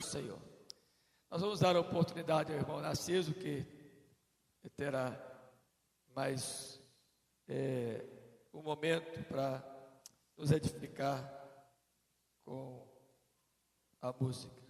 Senhor. Nós vamos dar a oportunidade ao irmão Narciso, que terá mais um momento para nos edificar com a música.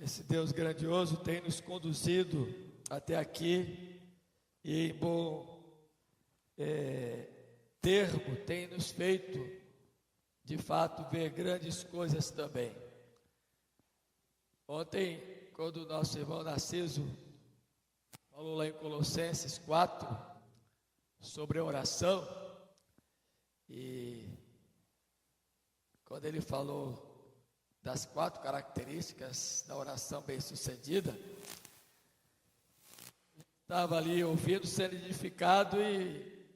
Esse Deus grandioso tem nos conduzido até aqui e em bom termo tem nos feito, de fato, ver grandes coisas também. Ontem, quando o nosso irmão Narciso falou lá em Colossenses 4 sobre a oração, e quando ele falou das 4 características da oração bem-sucedida. Estava ali ouvindo, sendo edificado e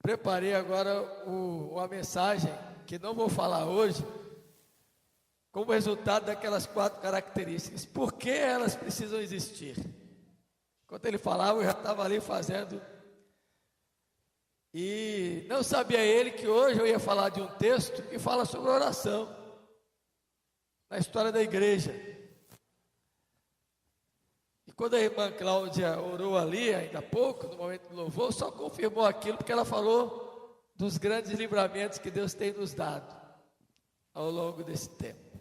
preparei agora uma mensagem que não vou falar hoje, como resultado daquelas 4 características. Por que elas precisam existir? Enquanto ele falava, eu já estava ali fazendo. E não sabia ele que hoje eu ia falar de um texto que fala sobre oração, na história da igreja. E quando a irmã Cláudia orou ali, ainda há pouco, no momento do louvor, só confirmou aquilo, porque ela falou dos grandes livramentos que Deus tem nos dado ao longo desse tempo.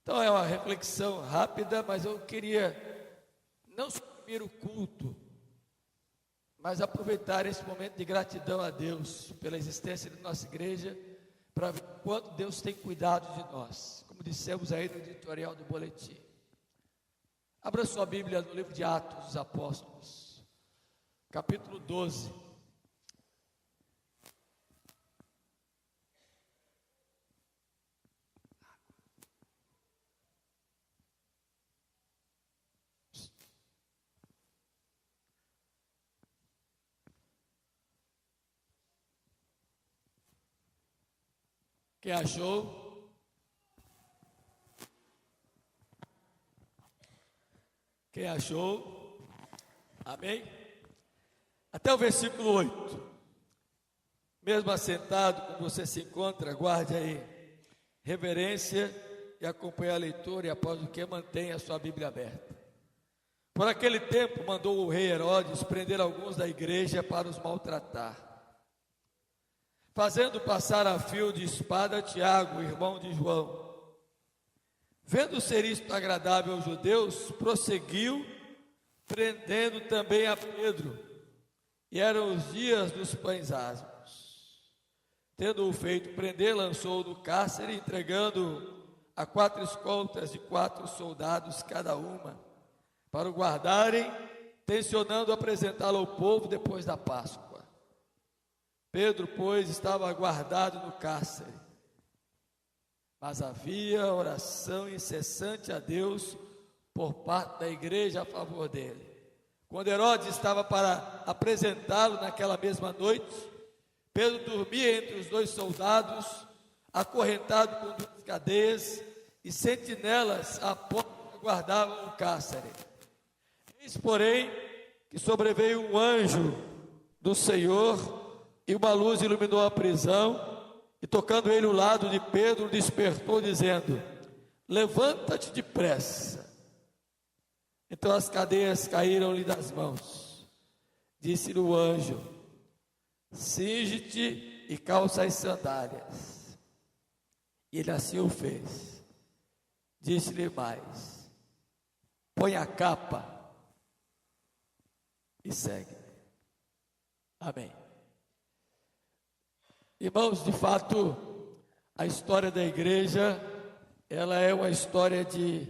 Então é uma reflexão rápida, mas eu queria não suprimir o culto, mas aproveitar esse momento de gratidão a Deus pela existência da nossa igreja, para ver quanto Deus tem cuidado de nós, como dissemos aí no editorial do boletim. Abra sua Bíblia no livro de Atos dos Apóstolos, capítulo 12. Quem achou? Quem achou? Amém? Até o versículo 8. Mesmo assentado, como você se encontra, guarde aí reverência e acompanhe a leitura, e após o que mantenha a sua Bíblia aberta. Por aquele tempo mandou o rei Herodes prender alguns da igreja para os maltratar, fazendo passar a fio de espada Tiago, irmão de João. Vendo ser isto agradável aos judeus, prosseguiu, prendendo também a Pedro. E eram os dias dos pães asmos. Tendo-o feito prender, lançou-o no cárcere, entregando a 4 escoltas de 4 soldados cada uma, para o guardarem, tencionando apresentá-lo ao povo depois da Páscoa. Pedro, pois, estava guardado no cárcere, mas havia oração incessante a Deus por parte da igreja a favor dele. Quando Herodes estava para apresentá-lo naquela mesma noite, Pedro dormia entre os 2 soldados, acorrentado com 2 cadeias, e sentinelas à porta guardavam o cárcere. Eis, porém, que sobreveio um anjo do Senhor, e uma luz iluminou a prisão, e tocando ele o lado de Pedro, despertou, dizendo: levanta-te depressa. Então as cadeias caíram-lhe das mãos. Disse-lhe o anjo: cinge-te e calça as sandálias. E ele assim o fez. Disse-lhe mais: põe a capa e segue. Amém. Irmãos, de fato, a história da igreja, ela é uma história de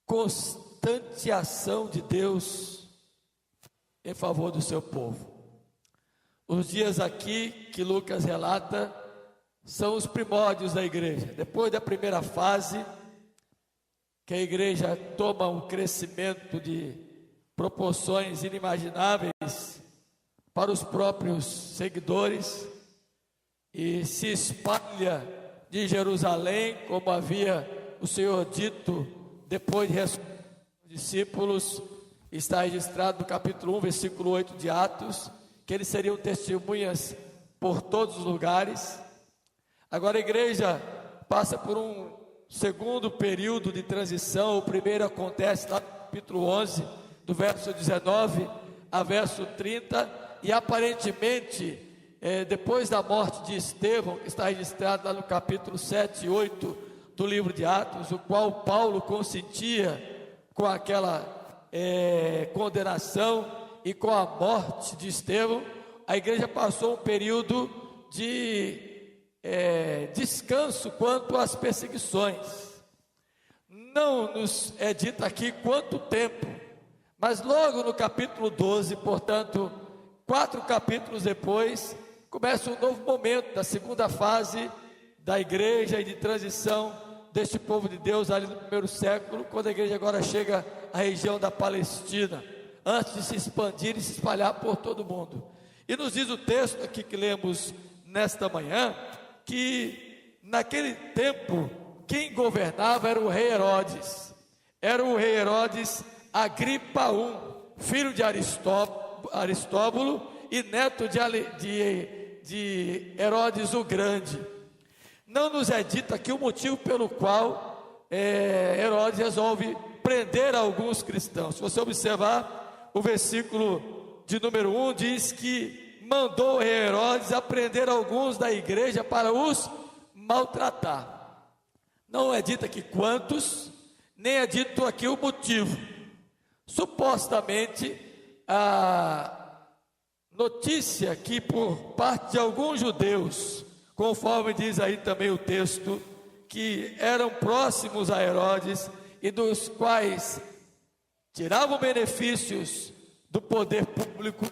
constante ação de Deus em favor do seu povo. Os dias aqui que Lucas relata são os primórdios da igreja. Depois da primeira fase, que a igreja toma um crescimento de proporções inimagináveis para os próprios seguidores, e se espalha de Jerusalém, como havia o Senhor dito depois de ressuscitar os discípulos. Está registrado no capítulo 1, versículo 8 de Atos, que eles seriam testemunhas por todos os lugares. Agora a igreja passa por um segundo período de transição. O primeiro acontece lá no capítulo 11, do verso 19 a verso 30, e aparentemente, depois da morte de Estevão, que está registrado lá no capítulo 7 e 8 do livro de Atos, o qual Paulo consentia com aquela condenação e com a morte de Estevão, a igreja passou um período de descanso quanto às perseguições. Não nos é dito aqui quanto tempo, mas logo no capítulo 12, portanto, 4 capítulos depois, começa um novo momento da segunda fase da igreja e de transição deste povo de Deus ali no primeiro século, quando a igreja agora chega à região da Palestina, antes de se expandir e se espalhar por todo o mundo. E nos diz o texto aqui que lemos nesta manhã, que naquele tempo, quem governava era o rei Herodes. Era o rei Herodes Agripa I, filho de Aristóbulo e neto de Herodes o Grande. Não nos é dito aqui o motivo pelo qual Herodes resolve prender alguns cristãos. Se você observar, o versículo de número 1 diz que mandou o rei Herodes a prender alguns da igreja para os maltratar. Não é dito aqui quantos, nem é dito aqui o motivo. Supostamente, a notícia que por parte de alguns judeus, conforme diz aí também o texto, que eram próximos a Herodes e dos quais tiravam benefícios do poder público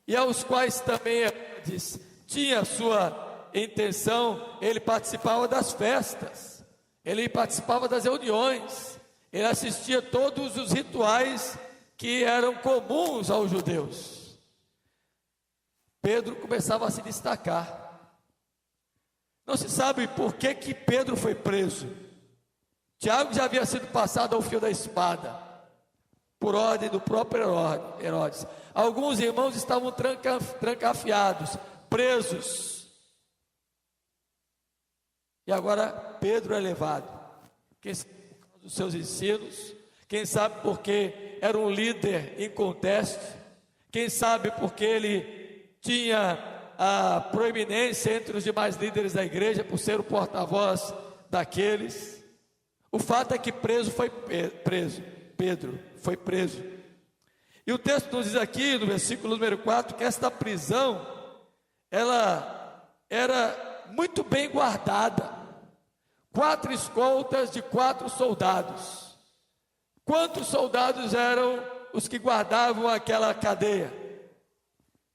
e aos quais também Herodes tinha sua intenção, ele participava das festas, ele participava das reuniões, ele assistia todos os rituais que eram comuns aos judeus. Pedro começava a se destacar. Não se sabe por que Pedro foi preso. Tiago já havia sido passado ao fio da espada, por ordem do próprio Herodes. Alguns irmãos estavam trancafiados, presos. E agora Pedro é levado. Quem sabe por causa dos seus ensinos, quem sabe porque era um líder inconteste, quem sabe porque ele tinha a proeminência entre os demais líderes da igreja, por ser o porta-voz daqueles. O fato é que Pedro foi preso. E o texto nos diz aqui, no versículo número 4, que esta prisão, ela era muito bem guardada. 4 escoltas de 4 soldados. Quantos soldados eram os que guardavam aquela cadeia?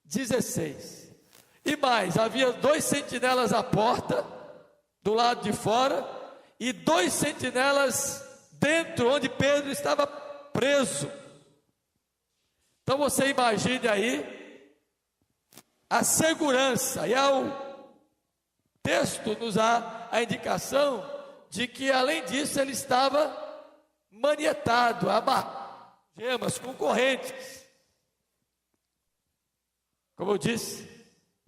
16. E mais, havia 2 sentinelas à porta, do lado de fora, e 2 sentinelas dentro, onde Pedro estava preso. Então você imagine aí a segurança, e ao texto nos dá a indicação de que além disso ele estava manietado, amarrado, gemas, com correntes. Como eu disse,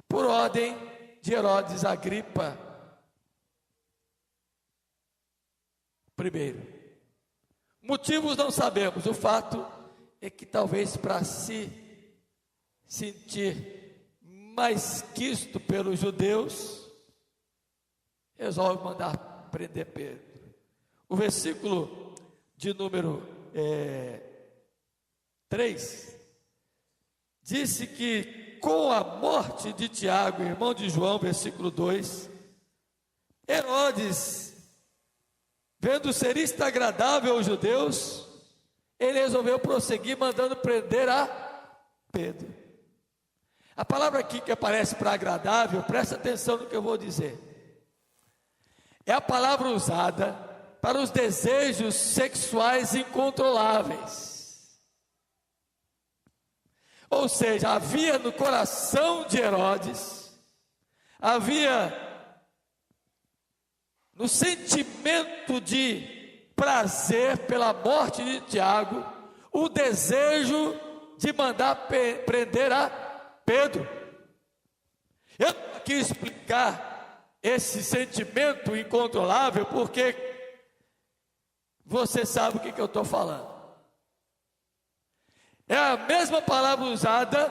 por ordem de Herodes Agripa I. Motivos não sabemos, o fato é que talvez para se sentir mais quisto pelos judeus, resolve mandar prender Pedro. O versículo de número 3 disse que com a morte de Tiago, irmão de João, versículo 2, Herodes, vendo ser isto agradável aos judeus, ele resolveu prosseguir mandando prender a Pedro. A palavra aqui que aparece para agradável, presta atenção no que eu vou dizer. É a palavra usada para os desejos sexuais incontroláveis. Ou seja, havia no coração de Herodes, havia no sentimento de prazer pela morte de Tiago, o desejo de mandar prender a Pedro. Eu não aqui explicar esse sentimento incontrolável, porque você sabe o que eu estou falando. É a mesma palavra usada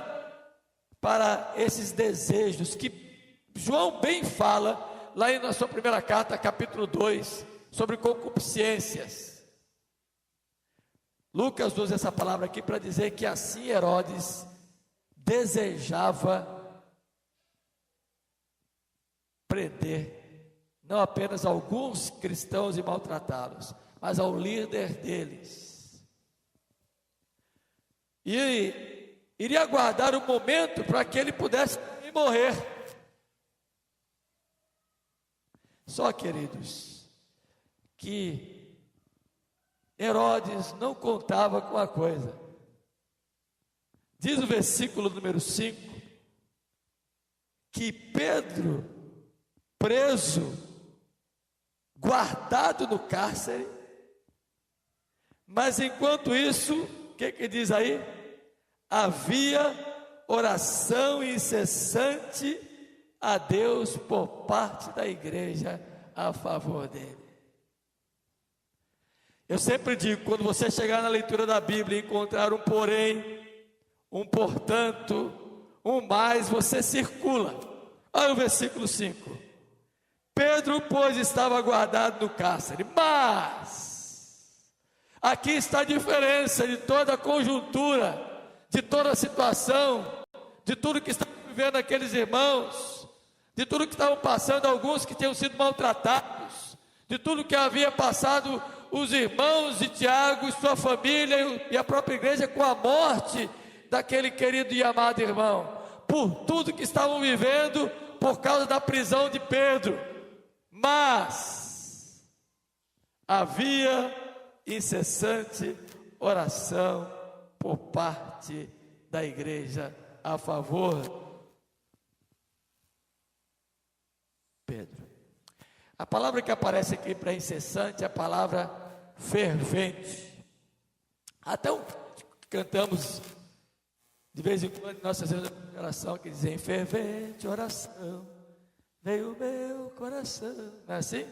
para esses desejos que João bem fala lá na sua primeira carta, capítulo 2, sobre concupiscências. Lucas usa essa palavra aqui para dizer que assim Herodes desejava prender não apenas alguns cristãos e maltratá-los, mas ao líder deles. E iria aguardar o momento para que ele pudesse morrer. Só, queridos, que Herodes não contava com a coisa. Diz o versículo número 5, que Pedro, preso, guardado no cárcere, mas enquanto isso, o que diz aí? Havia oração incessante a Deus por parte da igreja a favor dele. Eu sempre digo, quando você chegar na leitura da Bíblia e encontrar um porém, um portanto, um mais, você circula. Olha o versículo 5. Pedro, pois, estava guardado no cárcere, mas aqui está a diferença de toda a conjuntura, de toda a situação, de tudo que estavam vivendo aqueles irmãos, de tudo que estavam passando alguns que tinham sido maltratados, de tudo que havia passado os irmãos de Tiago e sua família e a própria igreja com a morte daquele querido e amado irmão, por tudo que estavam vivendo por causa da prisão de Pedro. Mas havia incessante oração por parte da igreja a favor de Pedro. A palavra que aparece aqui para incessante é a palavra fervente. Até cantamos de vez em quando nossas orações que dizem fervente oração veio o meu coração. Não é assim?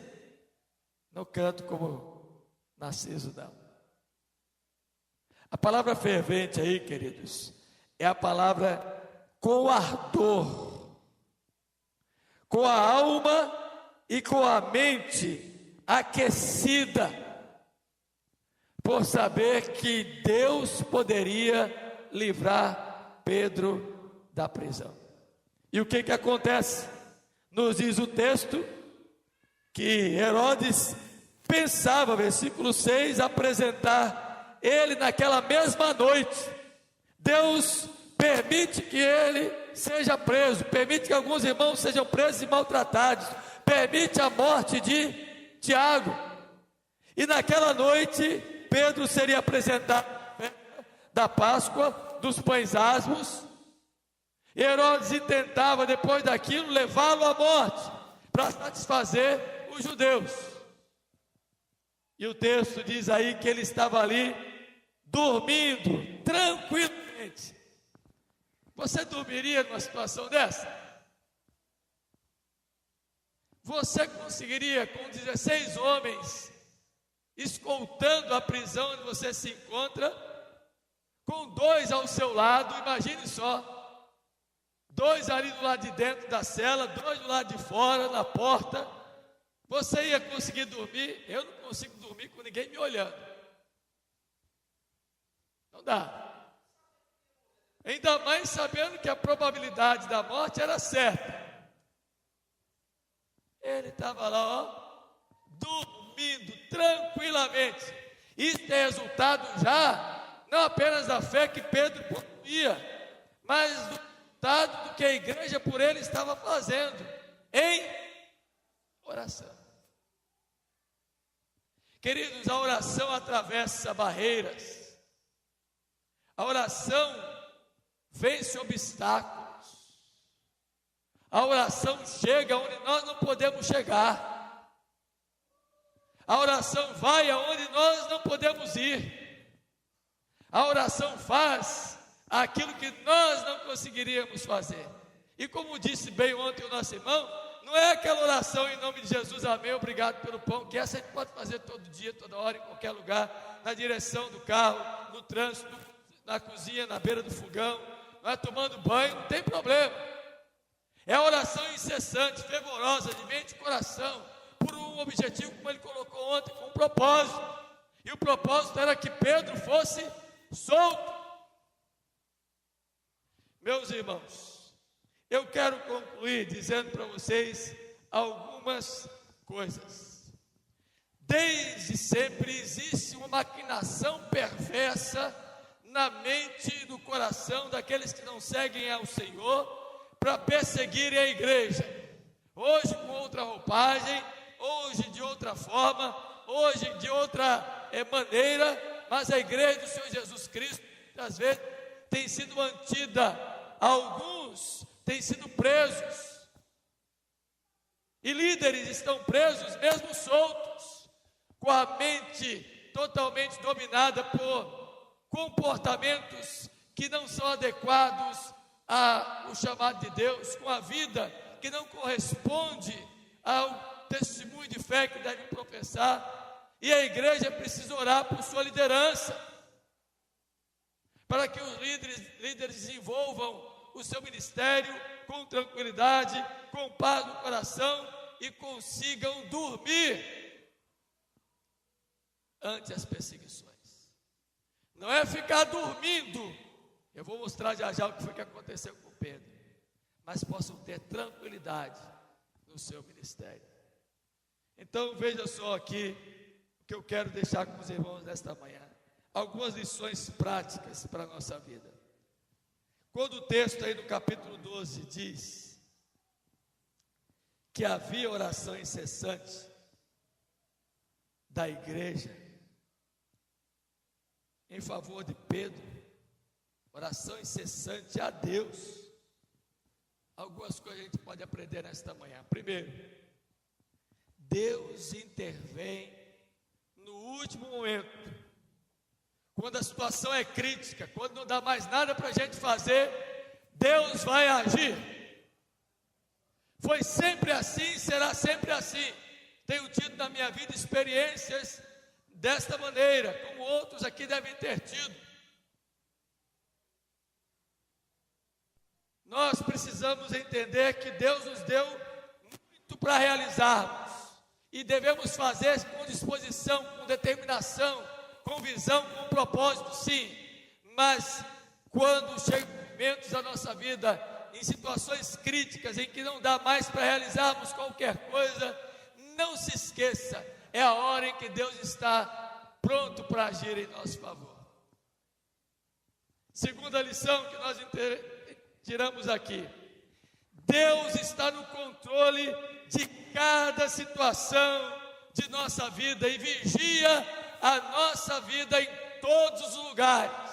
Não canto como Narciso, não. A palavra fervente aí, queridos, é a palavra com ardor, com a alma e com a mente aquecida, por saber que Deus poderia livrar Pedro da prisão. E o que acontece? Nos diz o texto que Herodes pensava, versículo 6, apresentar ele naquela mesma noite. Deus permite que ele seja preso, permite que alguns irmãos sejam presos e maltratados, permite a morte de Tiago. E naquela noite, Pedro seria apresentado da Páscoa, dos pães asmos. E Herodes tentava, depois daquilo, levá-lo à morte, para satisfazer os judeus. E o texto diz aí que ele estava ali, dormindo, tranquilamente. Você dormiria numa situação dessa? Você conseguiria, com 16 homens, escoltando a prisão onde você se encontra, com 2 ao seu lado, imagine só, 2 ali do lado de dentro da cela, 2 do lado de fora, na porta, você ia conseguir dormir? Eu não consigo dormir com ninguém me olhando, não dá, ainda mais sabendo que a probabilidade da morte era certa. Ele estava lá, ó, dormindo tranquilamente. Isso é resultado já, não apenas da fé que Pedro possuía, mas do resultado do que a igreja por ele estava fazendo, em oração. Queridos, a oração atravessa barreiras, a oração vence obstáculos, a oração chega onde nós não podemos chegar, a oração vai aonde nós não podemos ir, a oração faz aquilo que nós não conseguiríamos fazer. E como disse bem ontem o nosso irmão, não é aquela oração em nome de Jesus, amém, obrigado pelo pão, que essa a gente pode fazer todo dia, toda hora, em qualquer lugar, na direção do carro, no trânsito, na cozinha, na beira do fogão, não é tomando banho, não tem problema. É a oração incessante, fervorosa, de mente e coração, por um objetivo, como ele colocou ontem, com um propósito. E o propósito era que Pedro fosse solto. Meus irmãos, eu quero concluir dizendo para vocês algumas coisas. Desde sempre existe uma maquinação perversa na mente e no coração daqueles que não seguem ao Senhor, para perseguirem a igreja, hoje com outra roupagem, hoje de outra forma, hoje de outra maneira, mas a igreja do Senhor Jesus Cristo, às vezes, tem sido mantida, alguns têm sido presos, e líderes estão presos, mesmo soltos, com a mente totalmente dominada por comportamentos que não são adequados ao chamado de Deus, com a vida que não corresponde ao testemunho de fé que devem professar, e a igreja precisa orar por sua liderança, para que os líderes desenvolvam o seu ministério com tranquilidade, com paz no coração e consigam dormir ante as perseguições. Não é ficar dormindo, eu vou mostrar já já o que foi que aconteceu com Pedro, mas possam ter tranquilidade no seu ministério. Então veja só aqui o que eu quero deixar com os irmãos nesta manhã, algumas lições práticas para a nossa vida. Quando o texto aí do capítulo 12 diz que havia oração incessante da igreja em favor de Pedro, oração incessante a Deus, algumas coisas a gente pode aprender nesta manhã. Primeiro, Deus intervém no último momento, quando a situação é crítica, quando não dá mais nada para a gente fazer, Deus vai agir. Foi sempre assim, será sempre assim. Tenho tido na minha vida experiências desta maneira, como outros aqui devem ter tido. Nós precisamos entender que Deus nos deu muito para realizarmos, e devemos fazer com disposição, com determinação, com visão, com propósito, sim, mas quando chegam momentos da nossa vida, em situações críticas, em que não dá mais para realizarmos qualquer coisa, não se esqueça, é a hora em que Deus está pronto para agir em nosso favor. Segunda lição que nós tiramos aqui: Deus está no controle de cada situação de nossa vida e vigia a nossa vida em todos os lugares.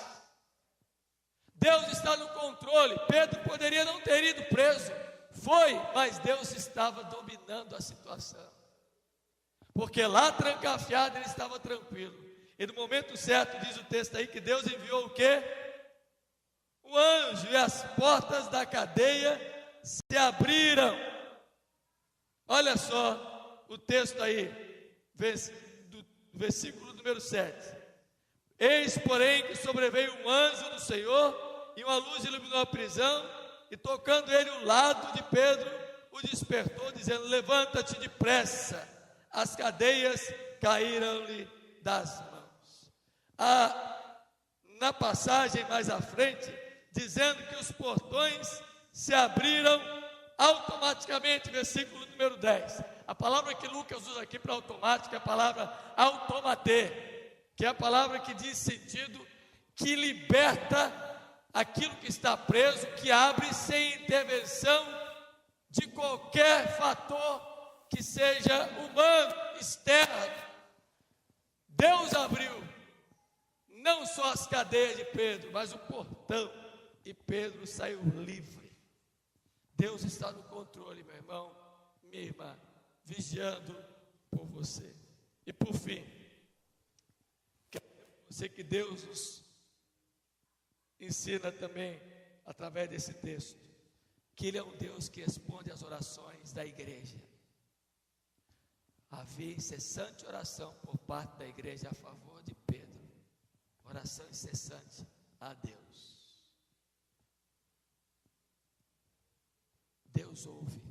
Deus está no controle. Pedro poderia não ter ido preso, foi, mas Deus estava dominando a situação, porque lá trancafiado ele estava tranquilo, e no momento certo, diz o texto aí, que Deus enviou o quê? Um anjo, e as portas da cadeia se abriram. Olha só o texto aí, do versículo número 7. Eis, porém, que sobreveio um anjo do Senhor, e uma luz iluminou a prisão, e tocando ele o lado de Pedro, o despertou, dizendo: levanta-te depressa. As cadeias caíram-lhe das mãos. Na passagem mais à frente, dizendo que os portões se abriram automaticamente, versículo número 10. A palavra que Lucas usa aqui para automático é a palavra automatê, que é a palavra que diz sentido que liberta aquilo que está preso, que abre sem intervenção de qualquer fator que seja humano, externo. Deus abriu não só as cadeias de Pedro, mas o portão, e Pedro saiu livre. Deus está no controle, meu irmão, minha irmã, vigiando por você. E por fim, eu sei que Deus nos ensina também, através desse texto, que Ele é um Deus que responde às orações da igreja. Havia incessante oração por parte da igreja a favor de Pedro, oração incessante a Deus. Deus ouve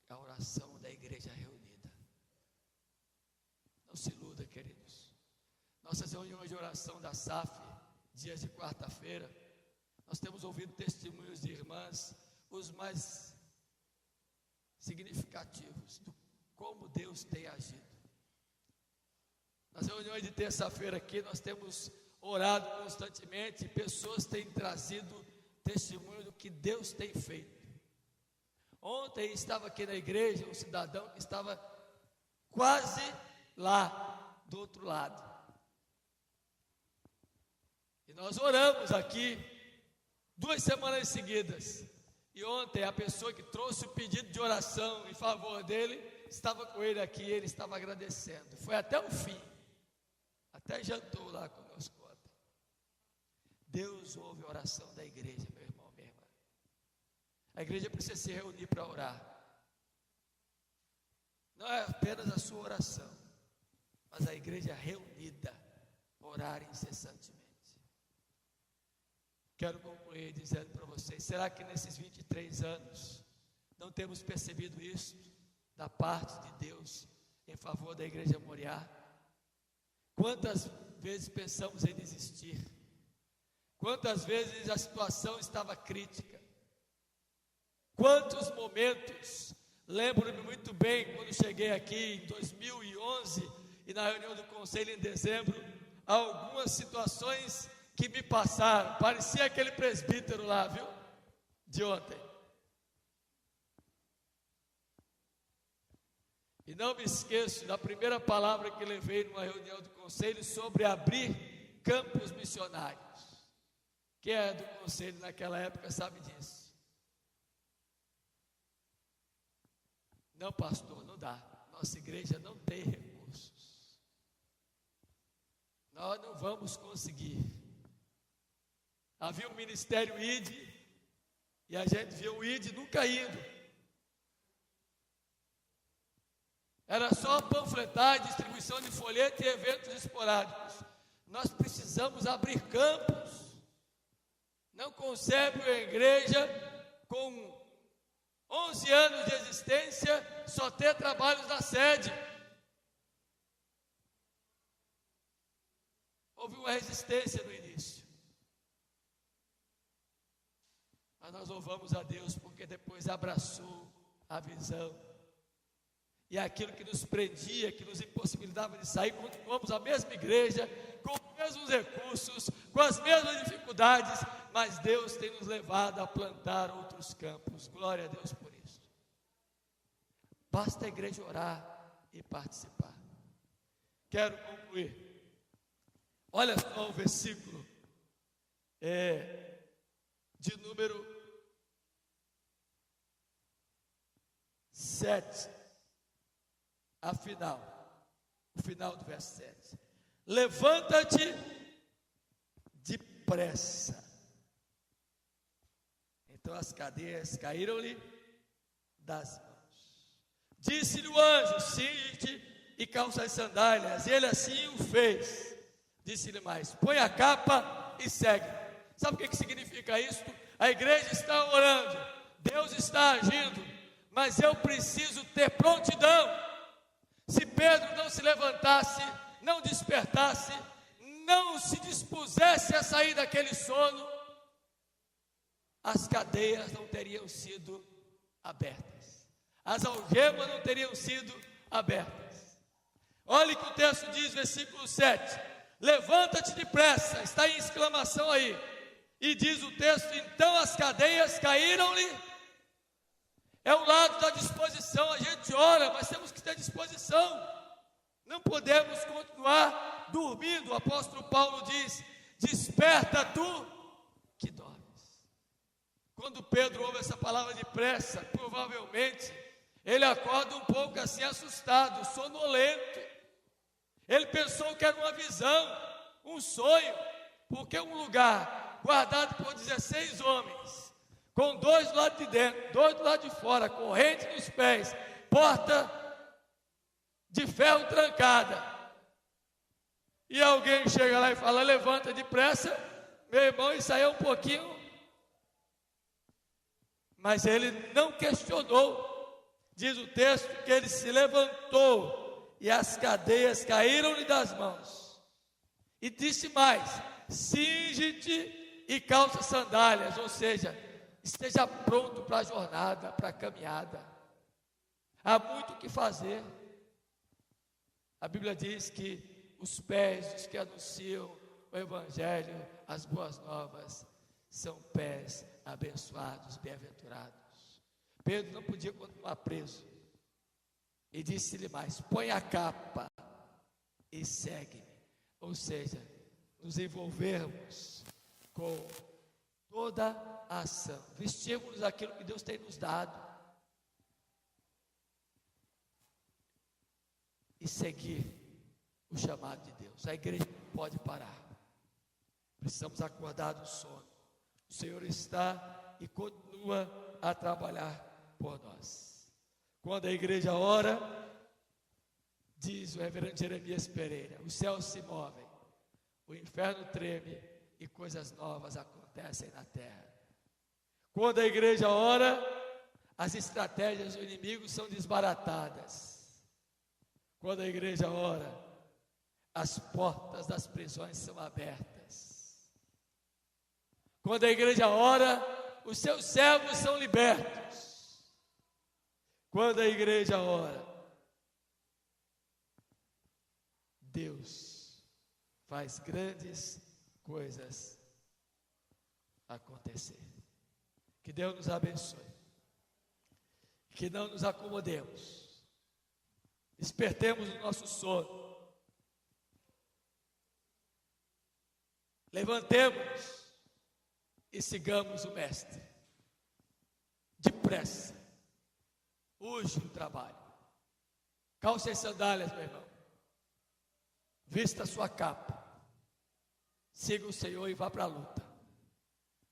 a oração da igreja reunida. Não se iluda, queridos. Nossas reuniões de oração da SAF, dias de quarta-feira, nós temos ouvido testemunhos de irmãs, os mais significativos, do como Deus tem agido. Nas reuniões de terça-feira aqui, nós temos orado constantemente, e pessoas têm trazido testemunho do que Deus tem feito. Ontem estava aqui na igreja um cidadão que estava quase lá do outro lado. E nós oramos aqui 2 semanas seguidas. E ontem a pessoa que trouxe o pedido de oração em favor dele estava com ele aqui, ele estava agradecendo. Foi até o fim. Até jantou lá conosco ontem. Deus ouve a oração da igreja, meu irmão, minha irmã. A igreja precisa se reunir para orar. Não é apenas a sua oração, mas a igreja reunida, orar incessantemente. Quero concluir dizendo para vocês, será que nesses 23 anos não temos percebido isso da parte de Deus em favor da igreja Moriá? Quantas vezes pensamos em desistir? Quantas vezes a situação estava crítica? Quantos momentos, lembro-me muito bem quando cheguei aqui em 2011 e na reunião do conselho em dezembro, algumas situações que me passaram, parecia aquele presbítero lá, viu? De ontem. E não me esqueço da primeira palavra que levei numa reunião do conselho sobre abrir campos missionários. Quem é do conselho naquela época sabe disso. Não, pastor, não dá. Nossa igreja não tem recursos. Nós não vamos conseguir. Havia um ministério ID, e a gente via o ID nunca indo. Era só panfletagem, distribuição de folheto e eventos esporádicos. Nós precisamos abrir campos. Não concebe a igreja com 11 anos de existência só ter trabalhos na sede. Houve uma resistência no início. Mas nós louvamos a Deus porque depois abraçou a visão. E aquilo que nos prendia, que nos impossibilitava de sair, continuamos a mesma igreja, com os mesmos recursos, com as mesmas dificuldades, mas Deus tem nos levado a plantar outros campos. Glória a Deus por isso. Basta a igreja orar e participar. Quero concluir. Olha só o versículo de número 7, o final do verso 7. Levanta-te depressa. Então as cadeias caíram-lhe das mãos. Disse-lhe o anjo: cinge-te e calça as sandálias. E ele assim o fez. Disse-lhe mais: põe a capa e segue. Sabe o que significa isso? A igreja está orando, Deus está agindo, mas eu preciso ter prontidão. Se Pedro não se levantasse, não despertasse, não se dispusesse a sair daquele sono, as cadeias não teriam sido abertas, as algemas não teriam sido abertas. Olha o que o texto diz, versículo 7: levanta-te depressa, está em exclamação aí, e diz o texto: então as cadeias caíram-lhe. É o lado da disposição. A gente ora, mas temos que ter disposição. Não podemos continuar dormindo. O apóstolo Paulo diz: desperta tu que dormes. Quando Pedro ouve essa palavra depressa, provavelmente ele acorda um pouco assim assustado, sonolento. Ele pensou que era uma visão, um sonho, porque um lugar guardado por 16 homens, com 2 do lado de dentro, 2 do lado de fora, corrente nos pés, porta de ferro trancada, e alguém chega lá e fala: levanta depressa, meu irmão, isso aí é um pouquinho. Mas ele não questionou. Diz o texto que ele se levantou e as cadeias caíram-lhe das mãos. E disse mais: cinge-te e calça sandálias, ou seja, esteja pronto para a jornada, para a caminhada. Há muito o que fazer. A Bíblia diz que os pés dos que anunciam o Evangelho, as boas novas, são pés abençoados, bem-aventurados. Pedro não podia continuar preso. E disse-lhe mais: põe a capa e segue-me. Ou seja, nos envolvermos com toda a ação, vestirmos aquilo que Deus tem nos dado e seguir o chamado de Deus. A igreja não pode parar. Precisamos acordar do sono. O Senhor está e continua a trabalhar por nós. Quando a igreja ora, diz o reverendo Jeremias Pereira, os céus se movem, o inferno treme e coisas novas acontecem na terra. Quando a igreja ora, as estratégias do inimigo são desbaratadas. Quando a igreja ora, as portas das prisões são abertas. Quando a igreja ora, os seus servos são libertos. Quando a igreja ora, Deus faz grandes coisas acontecer. Que Deus nos abençoe. Que não nos acomodemos. Despertemos o nosso sono. Levantemos e sigamos o Mestre. Depressa. Urge o trabalho. Calce as sandálias, meu irmão. Vista a sua capa. Siga o Senhor e vá para a luta.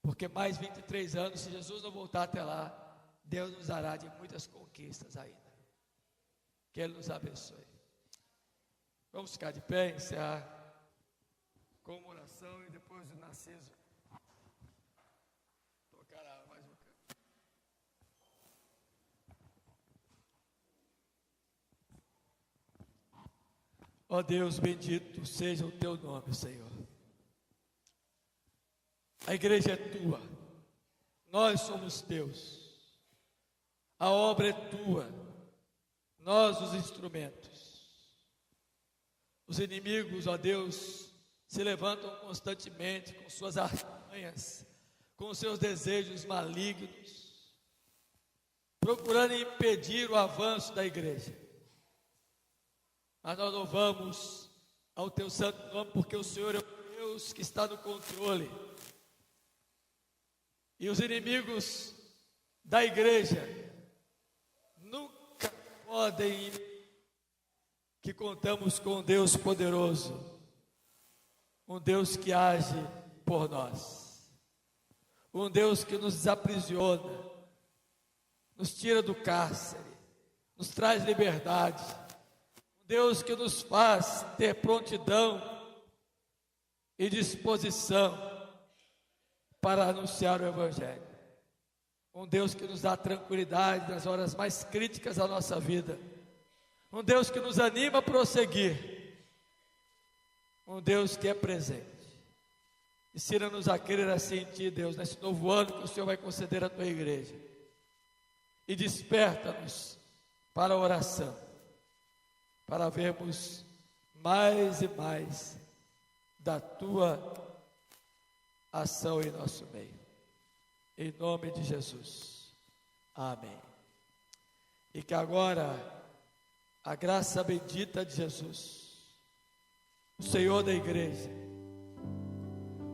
Porque mais 23 anos, se Jesus não voltar até lá, Deus nos dará de muitas conquistas ainda. Que Ele nos abençoe. Vamos ficar de pé, encerrar com uma oração e depois o Narciso tocará mais um canto. Ó Deus, bendito seja o teu nome, Senhor. A igreja é tua, nós somos teus, a obra é tua, nós os instrumentos. Os inimigos, ó Deus, se levantam constantemente com suas artimanhas, com seus desejos malignos, procurando impedir o avanço da igreja. Mas nós louvamos ao teu santo nome, porque o Senhor é o Deus que está no controle. E os inimigos da igreja nunca podem que contamos com um Deus poderoso, um Deus que age por nós, um Deus que nos desaprisiona, nos tira do cárcere, nos traz liberdade, um Deus que nos faz ter prontidão e disposição para anunciar o Evangelho. Um Deus que nos dá tranquilidade nas horas mais críticas da nossa vida. Um Deus que nos anima a prosseguir. Um Deus que é presente. Ensina-nos a crer assim em Ti, Deus, nesse novo ano que o Senhor vai conceder à Tua igreja. E desperta-nos para a oração, para vermos mais e mais da Tua ação em nosso meio. Em nome de Jesus. Amém. E que agora a graça bendita de Jesus, o Senhor da igreja,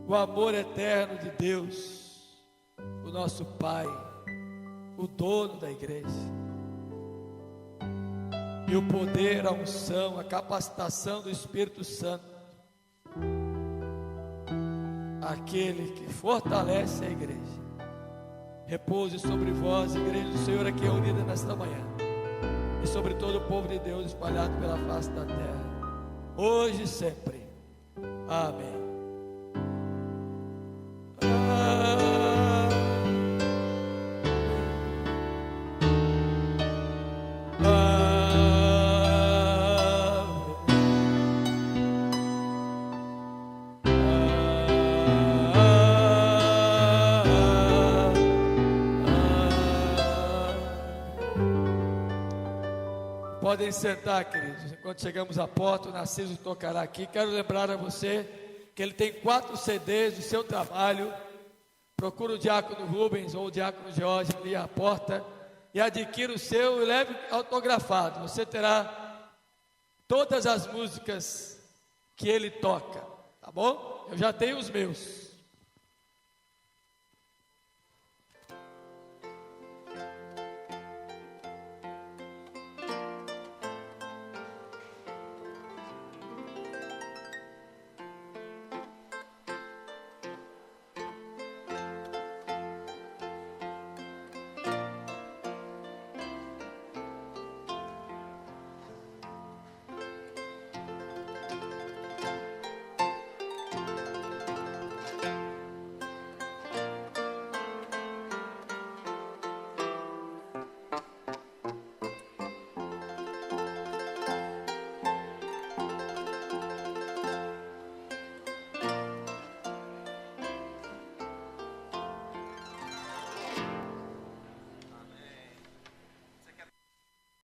o amor eterno de Deus, o nosso Pai, o dono da igreja, e o poder, a unção, a capacitação do Espírito Santo, aquele que fortalece a igreja, repouse sobre vós, igreja do Senhor aqui reunida nesta manhã, e sobre todo o povo de Deus espalhado pela face da terra, hoje e sempre. Amém. Podem sentar, queridos. Enquanto chegamos à porta, o Narciso tocará aqui. Quero lembrar a você que ele tem 4 CDs do seu trabalho. Procura o diácono Rubens ou o diácono Jorge ali à porta e adquira o seu e leve autografado. Você terá todas as músicas que ele toca, tá bom? Eu já tenho os meus.